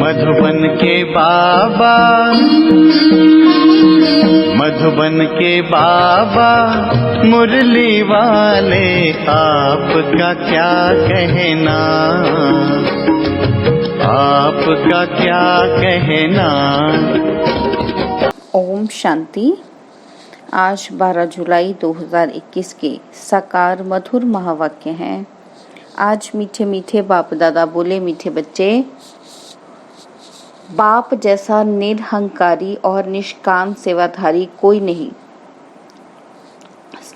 मधुबन के बाबा, मधुबन के बाबा मुरली वाले, आपका क्या कहना, आपका क्या कहना। ओम शांति। आज 12 जुलाई 2021 के साकार मधुर महावाक्य हैं। आज मीठे मीठे बाप दादा बोले, मीठे बच्चे, बाप जैसा निरहंकारी और निष्काम सेवाधारी कोई नहीं।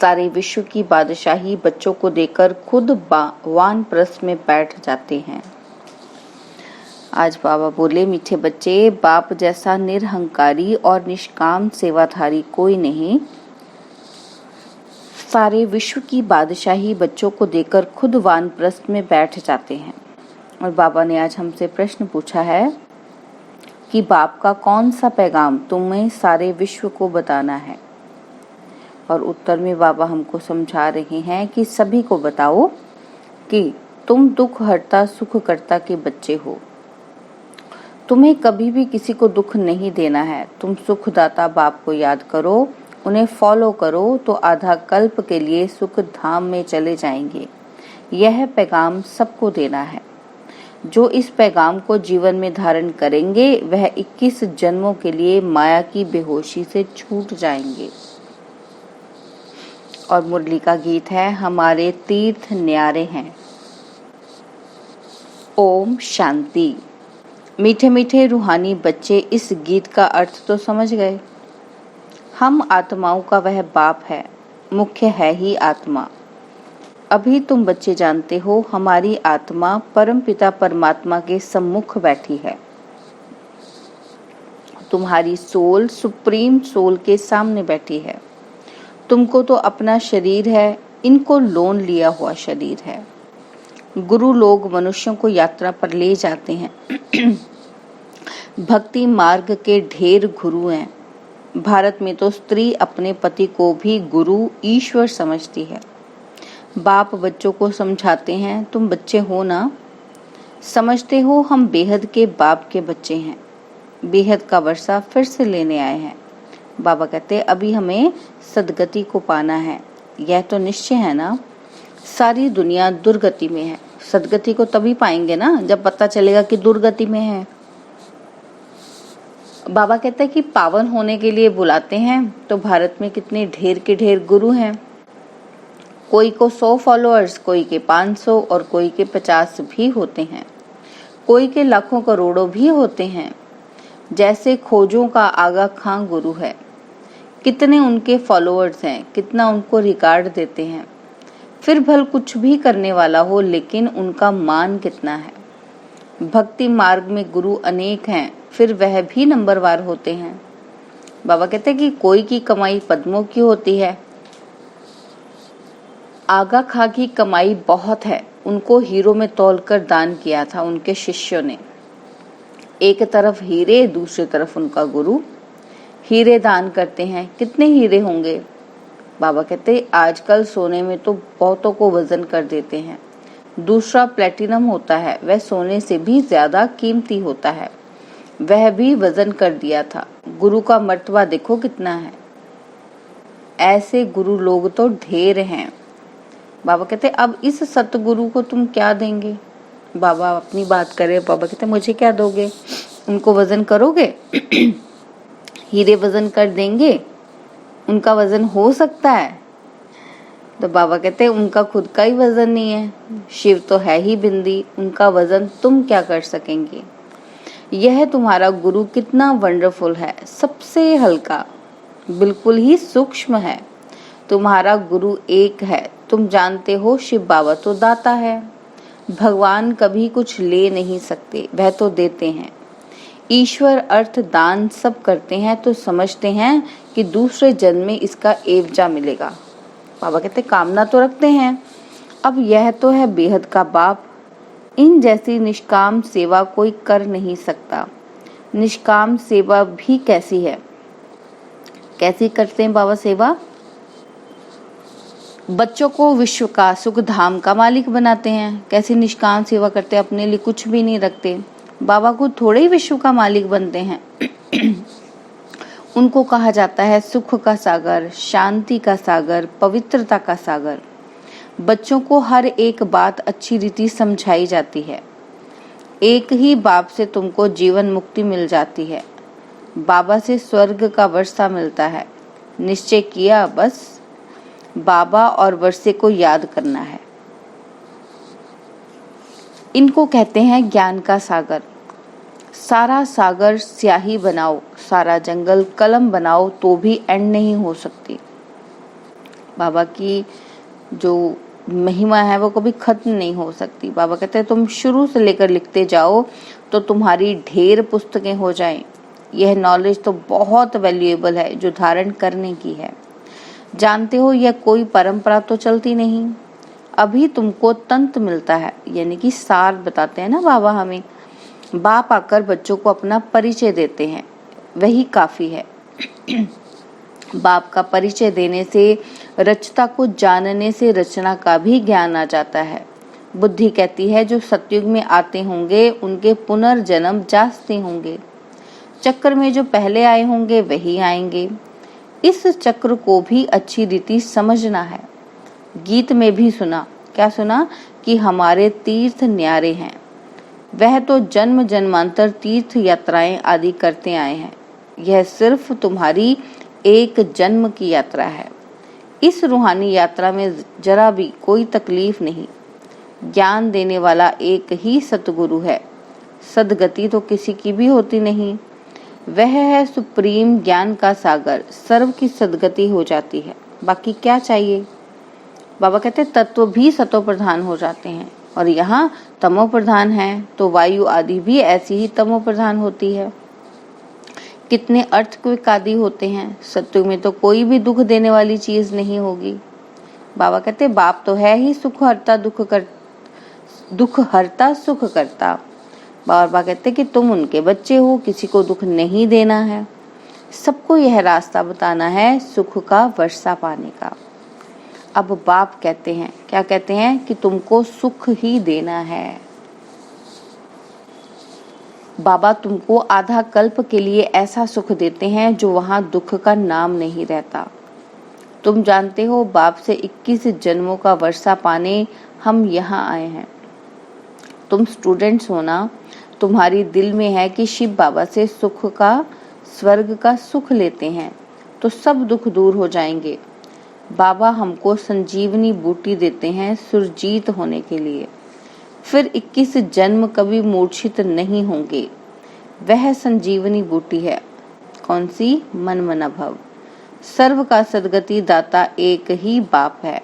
सारे विश्व की बादशाही बच्चों को देकर खुद वानप्रस्थ में बैठ जाते हैं। आज बाबा बोले, मीठे बच्चे, बाप जैसा निरहंकारी और निष्काम सेवाधारी कोई नहीं। सारे विश्व की बादशाही बच्चों को देकर खुद वानप्रस्थ में बैठ जाते हैं। और बाबा ने आज हमसे प्रश्न पूछा है कि बाप का कौन सा पैगाम तुम्हें सारे विश्व को बताना है। और उत्तर में बाबा हमको समझा रहे हैं कि सभी को बताओ कि तुम दुख हरता सुख करता के बच्चे हो। तुम्हें कभी भी किसी को दुख नहीं देना है। तुम सुखदाता बाप को याद करो, उन्हें फॉलो करो तो आधा कल्प के लिए सुख धाम में चले जाएंगे। यह पैगाम सबको देना है। जो इस पैगाम को जीवन में धारण करेंगे वह 21 जन्मों के लिए माया की बेहोशी से छूट जाएंगे। और मुरली का गीत है, हमारे तीर्थ न्यारे हैं। ओम शांति। मीठे मीठे रूहानी बच्चे, इस गीत का अर्थ तो समझ गए। हम आत्माओं का वह बाप है, मुख्य है ही आत्मा। अभी तुम बच्चे जानते हो, हमारी आत्मा परम पिता परमात्मा के सम्मुख बैठी है। तुम्हारी सोल सुप्रीम सोल के सामने बैठी है। तुमको तो अपना शरीर है, इनको लोन लिया हुआ शरीर है। गुरु लोग मनुष्यों को यात्रा पर ले जाते हैं। भक्ति मार्ग के ढेर गुरु हैं। भारत में तो स्त्री अपने पति को भी गुरु ईश्वर समझती है। बाप बच्चों को समझाते हैं, तुम बच्चे हो ना, समझते हो हम बेहद के बाप के बच्चे हैं। बेहद का वर्षा फिर से लेने आए हैं। बाबा कहते, अभी हमें सदगति को पाना है। यह तो निश्चय है ना, सारी दुनिया दुर्गति में है। सदगति को तभी पाएंगे ना जब पता चलेगा कि दुर्गति में है। बाबा कहते हैं कि पावन होने के लिए बुलाते हैं। तो भारत में कितने ढेर के ढेर गुरु हैं। कोई को 100 फॉलोअर्स, कोई के 500 और कोई के 50 भी होते हैं। कोई के लाखों करोड़ों भी होते हैं। जैसे खोजों का आगा खां गुरु है। कितने उनके फॉलोअर्स हैं, कितना उनको रिकार्ड देते हैं। फिर भल कुछ भी करने वाला हो, लेकिन उनका मान कितना है। भक्ति मार्ग में गुरु अनेक हैं, फिर वह भी नंबरवार होते हैं। बाबा कहते हैं कि कोई की कमाई पद्मों की होती है। आगा खा की कमाई बहुत है। उनको हीरो में तौलकर दान किया था उनके शिष्यों ने। एक तरफ हीरे, दूसरी तरफ उनका गुरु। हीरे दान करते हैं, कितने हीरे होंगे। बाबा कहते आजकल सोने में तो बहुतों को वजन कर देते हैं। दूसरा प्लेटिनम होता है, वह सोने से भी ज्यादा कीमती होता है। वह भी वजन कर दिया था। गुरु का मर्तबा देखो कितना है। ऐसे गुरु लोग तो ढेर हैं। बाबा कहते अब इस सतगुरु को तुम क्या देंगे। बाबा अपनी बात करे। बाबा कहते मुझे क्या दोगे, उनको वजन करोगे। हीरे वजन कर देंगे, उनका वजन हो सकता है। तो बाबा कहते उनका खुद का ही वजन नहीं है। शिव तो है ही बिंदी, उनका वजन तुम क्या कर सकेंगे। यह तुम्हारा गुरु कितना वंडरफुल है, सबसे हल्का, बिल्कुल ही सूक्ष्म है। तुम्हारा गुरु एक है। तुम जानते हो शिव बाबा तो दाता है। भगवान कभी कुछ ले नहीं सकते, वह तो देते हैं। ईश्वर अर्थ दान सब करते हैं, तो समझते हैं कि दूसरे जन्म में इसका एवजा मिलेगा। बाबा कहते कामना तो रखते हैं। अब यह तो है बेहद का बाप। इन जैसी निष्काम सेवा कोई कर नहीं सकता। निष्काम सेवा भी कैसी है, कैसी करते हैं बाबा सेवा। बच्चों को विश्व का सुख धाम का मालिक बनाते हैं। कैसी निष्काम सेवा करते हैं, अपने लिए कुछ भी नहीं रखते। बाबा को थोड़े ही विश्व का मालिक बनते हैं। उनको कहा जाता है सुख का सागर, शांति का सागर, पवित्रता का सागर। बच्चों को हर एक बात अच्छी रीति समझाई जाती है। एक ही बाप से तुमको जीवन मुक्ति मिल जाती है। बाबा से स्वर्ग का वर्षा मिलता है। निश्चय किया, बस बाबा और वर्षे को याद करना है। इनको कहते हैं ज्ञान का सागर। सारा सागर स्याही बनाओ, सारा जंगल कलम बनाओ तो भी एंड नहीं हो सकती। बाबा की जो महिमा है वो कभी खत्म नहीं हो सकती। बाबा कहते हैं तुम शुरू से लेकर लिखते जाओ तो तुम्हारी ढेर पुस्तकें हो जाएं। यह नॉलेज तो बहुत वैल्यूएबल है जो धारण करने की है। जानते हो यह कोई परंपरा तो चलती नहीं। अभी तुमको तंत्र मिलता है, यानी कि सार बताते हैं ना बाबा हमें। बाप आकर बच्चों को अपना परिचय देते हैं, वही काफी है। बाप का परिचय देने से, रचता को जानने से रचना का भी ज्ञान आ जाता है। बुद्धि कहती है जो सतयुग में आते होंगे उनके पुनर्जन्म जास्ते होंगे। चक्र में जो पहले आए होंगे वही आएंगे। इस चक्र को भी अच्छी रीति समझना है। गीत में भी सुना, क्या सुना कि हमारे तीर्थ न्यारे हैं। वह तो जन्म जन्मांतर तीर्थ यात्राएं आदि करते आए हैं। यह सिर्फ तुम्हारी एक जन्म की यात्रा है। इस रूहानी यात्रा में जरा भी कोई तकलीफ नहीं। ज्ञान देने वाला एक ही सतगुरु है। सदगति तो किसी की भी होती नहीं। वह है सुप्रीम ज्ञान का सागर। सर्व की सदगति हो जाती है, बाकी क्या चाहिए। बाबा कहते तत्व भी सतो प्रधान हो जाते हैं और यहाँ तमो प्रधान है तो वायु आदि भी ऐसी ही तमो प्रधान होती है। कितने अर्थक्वेक आदि होते हैं। सत्युग में तो कोई भी दुख देने वाली चीज नहीं होगी। बाबा कहते बाप तो है ही दुख हरता सुख करता। बाबा कहते कि तुम उनके बच्चे हो, किसी को दुख नहीं देना है। सबको यह रास्ता बताना है सुख का वर्षा पाने का। अब बाप कहते हैं, क्या कहते हैं कि तुमको सुख ही देना है। बाबा तुमको आधा कल्प के लिए ऐसा सुख देते हैं जो वहां दुख का नाम नहीं रहता। तुम जानते हो बाप से 21 जन्मों का वर्षा पाने हम यहाँ आए हैं। तुम स्टूडेंट्स हो ना, तुम्हारी दिल में है कि शिव बाबा से सुख का, स्वर्ग का सुख लेते हैं तो सब दुख दूर हो जाएंगे। बाबा हमको संजीवनी बूटी देते हैं सुरजीत होने के लिए। फिर 21 जन्म कभी मूर्छित नहीं होंगे। वह संजीवनी बूटी है। कौन सी? मन मना भव। सर्व का सदगति दाता एक ही बाप है।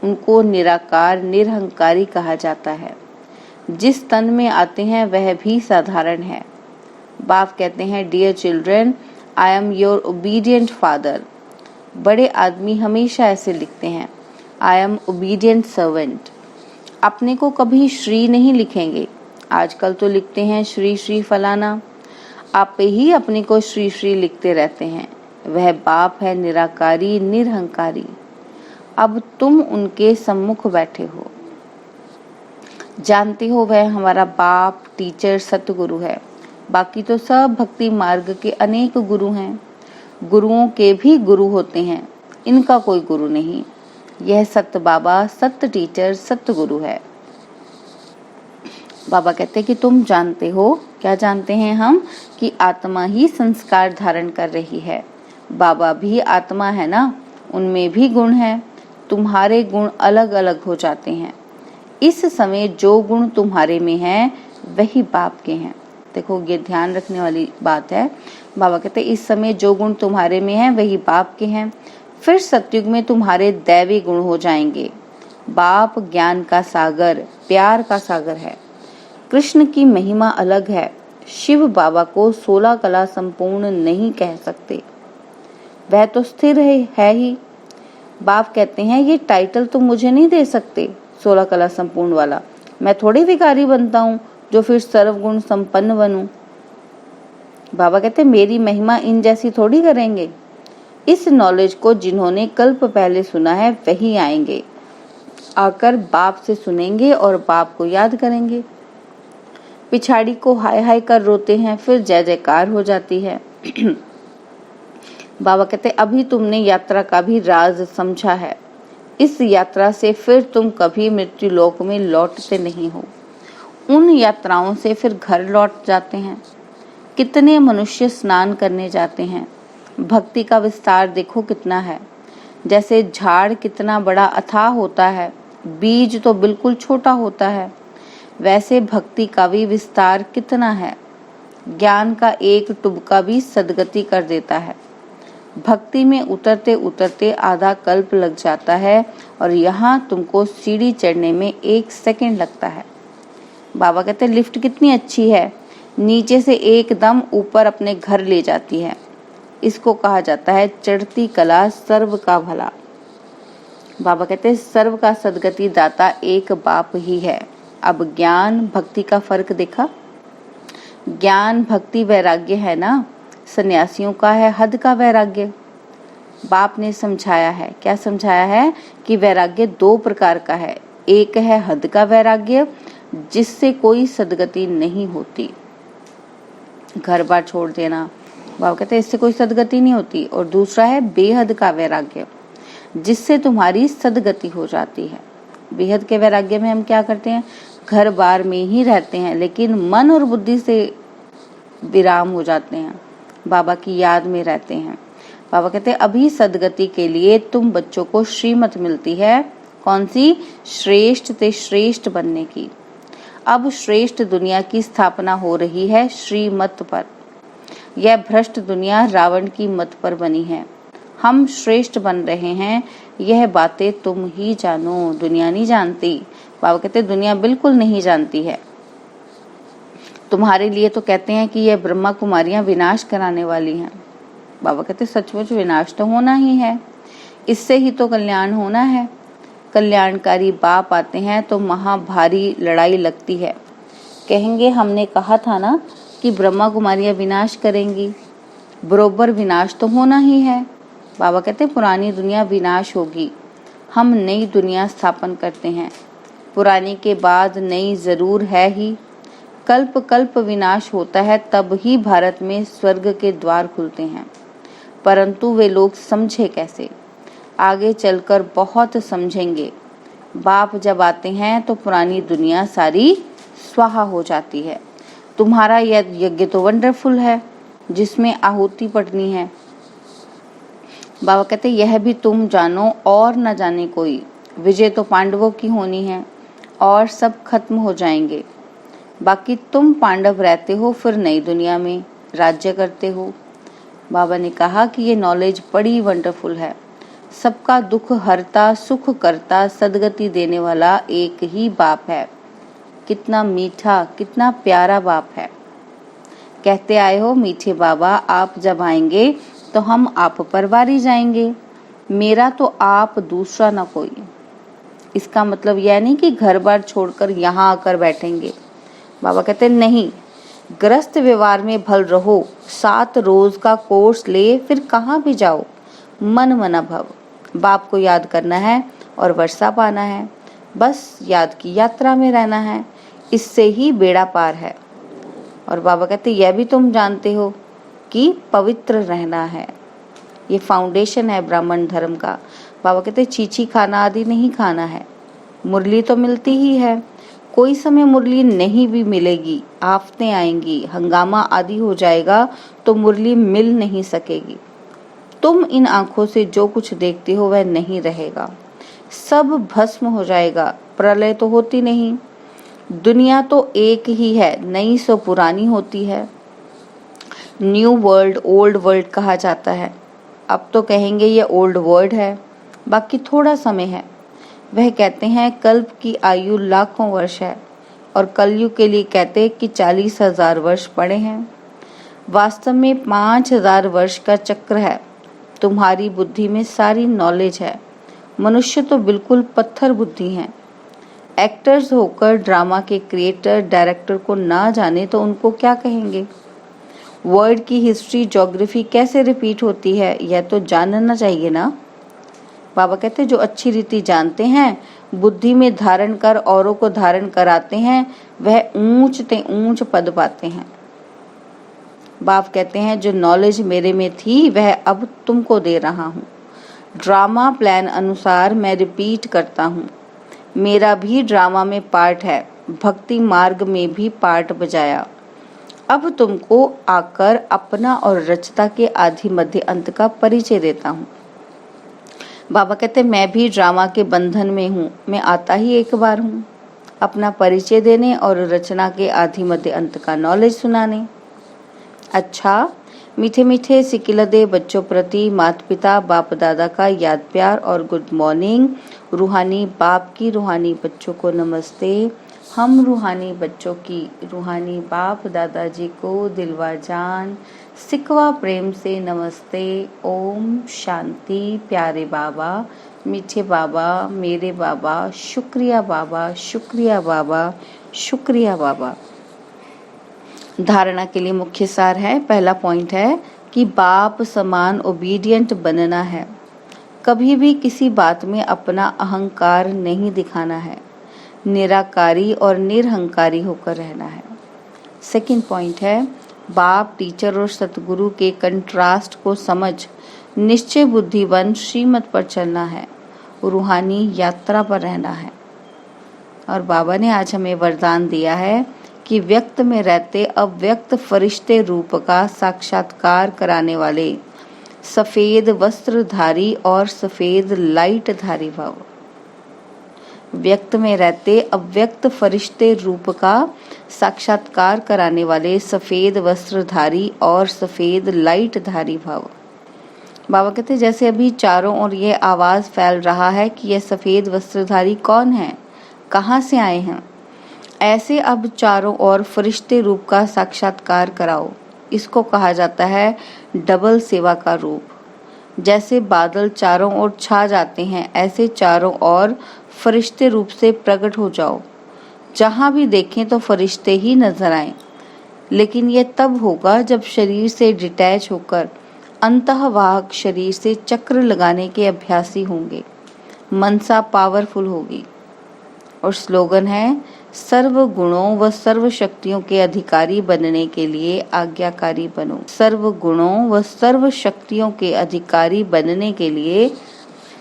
उनको निराकार निरहंकारी कहा जाता है। जिस तन में आते हैं वह भी साधारण है। बाप कहते हैं dear children, I am your obedient father. बड़े आदमी हमेशा ऐसे लिखते हैं, आई एम ओबीडियंट सर्वेंट। अपने को कभी श्री नहीं लिखेंगे। आजकल तो लिखते हैं श्री श्री फलाना। आप ही अपने को श्री श्री लिखते रहते हैं। वह बाप है निराकारी निरहंकारी। अब तुम उनके सम्मुख बैठे हो। जानते हो वह हमारा बाप, टीचर, सतगुरु है। बाकी तो सब भक्ति मार्ग के अनेक गुरु हैं। गुरुओं के भी गुरु होते हैं, इनका कोई गुरु नहीं। यह सत्य बाबा, सत्य टीचर, सत्य गुरु है। बाबा कहते कि तुम जानते हो, क्या जानते हैं हम, कि आत्मा ही संस्कार धारण कर रही है। बाबा भी आत्मा है ना, उनमें भी गुण है। तुम्हारे गुण अलग अलग हो जाते हैं। इस समय जो गुण तुम्हारे में हैं वही बाप के हैं। देखो ये ध्यान रखने वाली बात है। बाबा कहते इस समय जो गुण तुम्हारे में हैं वही बाप के हैं। फिर सतयुग में तुम्हारे दैवी गुण हो जाएंगे। बाप ज्ञान का सागर, प्यार का सागर है। कृष्ण की महिमा अलग है। शिव बाबा को 16 कला संपूर्ण नहीं कह सकते, वह तो स्थिर है ही। बाप कहते हैं ये टाइटल तुम मुझे नहीं दे सकते 16 कला संपूर्ण वाला। मैं थोड़ी विकारी बनता हूँ जो फिर सर्वगुण संपन्न बनूं। बाबा कहते मेरी महिमा इन जैसी थोड़ी करेंगे। इस नॉलेज को जिन्होंने कल्प पहले सुना है वही आएंगे, आकर बाप से सुनेंगे और बाप को याद करेंगे। पिछाड़ी को हाय हाय कर रोते हैं, फिर जय जयकार हो जाती है। बाबा कहते अभी तुमने यात्रा का भी राज समझा है। इस यात्रा से फिर तुम कभी मृत्यु लोक में लौटते नहीं हो। उन यात्राओं से फिर घर लौट जाते हैं। कितने मनुष्य स्नान करने जाते हैं। भक्ति का विस्तार देखो कितना है। जैसे झाड़ कितना बड़ा अथाह होता है, बीज तो बिल्कुल छोटा होता है, वैसे भक्ति का भी विस्तार कितना है। ज्ञान का एक टुबका भी सदगति कर देता है। भक्ति में उतरते उतरते आधा कल्प लग जाता है और यहाँ तुमको सीढ़ी चढ़ने में 1 सेकंड लगता है। बाबा कहते लिफ्ट कितनी अच्छी है, नीचे से एकदम ऊपर अपने घर ले जाती है। इसको कहा जाता है चढ़ती कला सर्व का भला। बाबा कहते सर्व का सदगति दाता एक बाप ही है। अब ज्ञान भक्ति का फर्क देखा। ज्ञान भक्ति वैराग्य है ना, सन्यासियों का है हद का वैराग्य। बाप ने समझाया है, क्या समझाया है कि वैराग्य 2 प्रकार का है। एक है हद का वैराग्य, जिससे कोई सदगति नहीं होती, घर बार छोड़ देना, बाबा कहते हैं इससे कोई सदगति नहीं होती। और दूसरा है बेहद का वैराग्य, जिससे तुम्हारी सदगति हो जाती है। बेहद के वैराग्य में हम क्या करते हैं, घर बार में ही रहते हैं, लेकिन मन और बुद्धि से विराम हो जाते हैं, बाबा की याद में रहते हैं। बाबा कहते हैं अभी सदगति के लिए तुम बच्चों को श्रीमत मिलती है। कौन सी? श्रेष्ठ से श्रेष्ठ बनने की। अब श्रेष्ठ दुनिया की स्थापना हो रही है श्रीमत पर। यह भ्रष्ट दुनिया रावण की मत पर बनी है। हम श्रेष्ठ बन रहे हैं, यह बातें तुम ही जानो, दुनिया नहीं जानती। बाबा कहते दुनिया बिल्कुल नहीं जानती है। तुम्हारे लिए तो कहते हैं कि यह ब्रह्मा कुमारियां विनाश कराने वाली हैं। बाबा कहते सचमुच विनाश तो होना ही है, इससे ही तो कल्याण होना है। कल्याणकारी बाप आते हैं तो महाभारी लड़ाई लगती है। कहेंगे हमने कहा था ना कि ब्रह्मा कुमारियां विनाश करेंगी, बरोबर विनाश तो होना ही है। बाबा कहते पुरानी दुनिया विनाश होगी, हम नई दुनिया स्थापन करते हैं। पुरानी के बाद नई जरूर है ही। कल्प कल्प विनाश होता है, तब ही भारत में स्वर्ग के द्वार खुलते हैं। परंतु वे लोग समझे कैसे? आगे चलकर बहुत समझेंगे। बाप जब आते हैं तो पुरानी दुनिया सारी स्वाहा हो जाती है। तुम्हारा यह यज्ञ तो वंडरफुल है, जिसमें आहुति पड़नी है। बाबा कहते यह भी तुम जानो और न जाने कोई। विजय तो पांडवों की होनी है और सब खत्म हो जाएंगे। बाकी तुम पांडव रहते हो, फिर नई दुनिया में राज्य करते हो। बाबा ने कहा कि ये नॉलेज बड़ी वंडरफुल है। सबका दुख हरता, सुख करता, सदगति देने वाला एक ही बाप है। कितना मीठा, कितना प्यारा बाप है। कहते आए हो मीठे बाबा, आप जब आएंगे तो हम आप पर वारी जाएंगे। मेरा तो आप, दूसरा ना कोई। इसका मतलब यह नहीं कि घर बार छोड़कर यहाँ आकर बैठेंगे। बाबा कहते नहीं, ग्रस्त व्यवहार में भल रहो। 7 रोज का कोर्स ले, फिर कहाँ भी जाओ, मन मना भव। बाप को याद करना है और वर्षा पाना है। बस याद की यात्रा में रहना है, इससे ही बेड़ा पार है। और बाबा कहते यह भी तुम जानते हो कि पवित्र रहना है। ये फाउंडेशन है ब्राह्मण धर्म का। बाबा कहते चीची खाना आदि नहीं खाना है। मुरली तो मिलती ही है, कोई समय मुरली नहीं भी मिलेगी, आफतें आएंगी, हंगामा आदि हो जाएगा तो मुरली मिल नहीं सकेगी। तुम इन आंखों से जो कुछ देखते हो वह नहीं रहेगा, सब भस्म हो जाएगा। प्रलय तो होती नहीं। दुनिया तो एक ही है, नई सो पुरानी होती है। न्यू वर्ल्ड ओल्ड वर्ल्ड कहा जाता है। अब तो कहेंगे ये ओल्ड वर्ल्ड है, बाकी थोड़ा समय है। वह कहते हैं कल्प की आयु लाखों वर्ष है और कलयुग के लिए कहते कि 40,000 वर्ष पड़े हैं। वास्तव में 5,000 वर्ष का चक्र है। तुम्हारी बुद्धि में सारी नॉलेज है। मनुष्य तो बिल्कुल पत्थर बुद्धि हैं। एक्टर्स होकर ड्रामा के क्रिएटर डायरेक्टर को ना जाने तो उनको क्या कहेंगे? वर्ल्ड की हिस्ट्री ज्योग्राफी कैसे रिपीट होती है, यह तो जानना चाहिए ना। बाबा कहते जो अच्छी रीति जानते हैं, बुद्धि में धारण कर औरों को धारण कराते हैं, वह ऊंच ते ऊंच पद पाते हैं। बाप कहते हैं जो नॉलेज मेरे में थी वह अब तुमको दे रहा हूँ। ड्रामा प्लान अनुसार मैं रिपीट करता हूँ। मेरा भी ड्रामा में पार्ट है, भक्ति मार्ग में भी पार्ट बजाया। अब तुमको आकर अपना और रचता के आदि मध्य अंत का परिचय देता हूँ। बाबा कहते मैं भी ड्रामा के बंधन में हूँ, मैं आता ही एक बार हूँ, अपना परिचय देने और रचना के आदि मध्य अंत का नॉलेज सुनाने। अच्छा, मीठे मीठे सिकिलदे बच्चों प्रति माता पिता बाप दादा का याद प्यार और गुड मॉर्निंग। रूहानी बाप की रूहानी बच्चों को नमस्ते। हम रूहानी बच्चों की रूहानी बाप दादाजी को दिलवा जान सिकवा प्रेम से नमस्ते। ओम शांति। प्यारे बाबा, मीठे बाबा, मेरे बाबा, शुक्रिया बाबा, शुक्रिया बाबा, शुक्रिया बाबा। धारणा के लिए मुख्य सार है। पहला पॉइंट है कि बाप समान ओबीडियंट बनना है। कभी भी किसी बात में अपना अहंकार नहीं दिखाना है, निराकारी और निरहंकारी होकर रहना है। सेकंड पॉइंट है बाप टीचर और सतगुरु के कंट्रास्ट को समझ निश्चय बुद्धिवन श्रीमत पर चलना है, रूहानी यात्रा पर रहना है। और बाबा ने आज हमें वरदान दिया है कि व्यक्त में रहते अव्यक्त फरिश्ते रूप का साक्षात्कार कराने वाले सफेद वस्त्रधारी और सफेद लाइट धारी भव। व्यक्त में रहते अव्यक्त फरिश्ते रूप का साक्षात्कार कराने वाले सफेद वस्त्रधारी और सफेद लाइट धारी भव। बाबा कहते जैसे अभी चारों ओर ये आवाज फैल रहा है कि यह सफेद वस्त्रधारी कौन है, कहाँ से आए हैं, ऐसे अब चारों ओर फरिश्ते रूप का साक्षात्कार कराओ। इसको कहा जाता है डबल सेवा का रूप। जैसे बादल चारों ओर छा जाते हैं, ऐसे चारों ओर फरिश्ते रूप से प्रकट हो जाओ। जहां भी देखें तो फरिश्ते ही नजर आएं। लेकिन ये तब होगा जब शरीर से डिटैच होकर अंतःवाहक शरीर से चक्र लगाने के अभ्यासी होंगे, मनसा पावरफुल होगी। और स्लोगन है सर्व गुणों व सर्व शक्तियों के अधिकारी बनने के लिए आज्ञाकारी बनो। सर्व गुणों व सर्व शक्तियों के अधिकारी बनने के लिए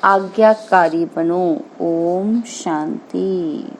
आज्ञाकारी बनो। ओम शांति।